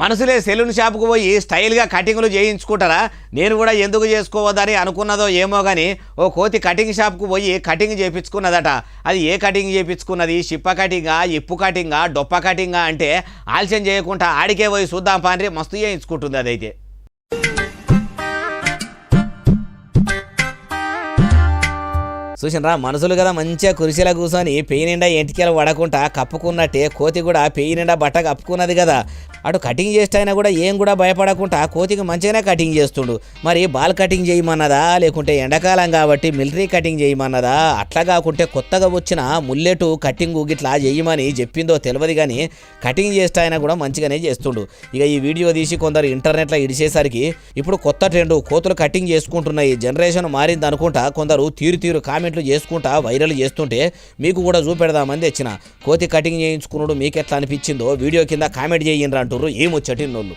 మనసులే salon షాప్కు పోయి స్టైల్గా కటింగ్లు చేయించుకుంటారా? నేను కూడా ఎందుకు చేసుకోవద్దని అనుకున్నదో ఏమో కానీ ఓ కోతి కటింగ్ షాప్కు పోయి కటింగ్ చేయించుకున్నదట. అది ఏ కటింగ్ చేయించుకున్నది? చిప్ప కటింగా, ఇప్పు కటింగా, డొప్ప కటింగా అంటే ఆలస్యం చేయకుండా ఆడికే పోయి చూద్దాం పాండ్రి, మస్తు చేయించుకుంటుంది అదైతే. చూసినరా, మనసులు కదా మంచిగా కుర్చీలో కూర్చొని పెయి నిండా ఎంటికలు పడకుండా కప్పుకున్నట్టే కోతి కూడా పెయి నిండా బట్ట కప్పుకున్నది కదా. అటు కటింగ్ చేస్తే అయినా కూడా ఏం కూడా భయపడకుండా కోతికి మంచిగానే కటింగ్ చేస్తుండు. మరి బాల్ కటింగ్ చేయమన్నదా లేకుంటే ఎండాకాలం కాబట్టి మిలిటరీ కటింగ్ చేయమన్నదా? అట్లా కాకుంటే కొత్తగా వచ్చిన ముల్లెటు కటింగ్ గిట్లా చేయమని చెప్పిందో తెలియదు కానీ కటింగ్ చేస్తే అయినా కూడా మంచిగానే చేస్తుండు. ఇక ఈ వీడియో తీసి కొందరు ఇంటర్నెట్లో ఇడిచేసరికి ఇప్పుడు కొత్త ట్రెండ్, కోతులు కటింగ్ చేసుకుంటున్నాయి. జనరేషన్ మారింది అనుకుంటా కొందరు తీరు కామెంట్లు చేసుకుంటా వైరల్ చేస్తుంటే మీకు కూడా చూపెడదామని తెచ్చిన. కోతి కటింగ్ చేయించుకున్నాడు మీకు ఎట్లా అనిపించిందో వీడియో కింద కామెంట్ చేయండి అంటున్నారు ఈ ముచ్చటి నోళ్ళు.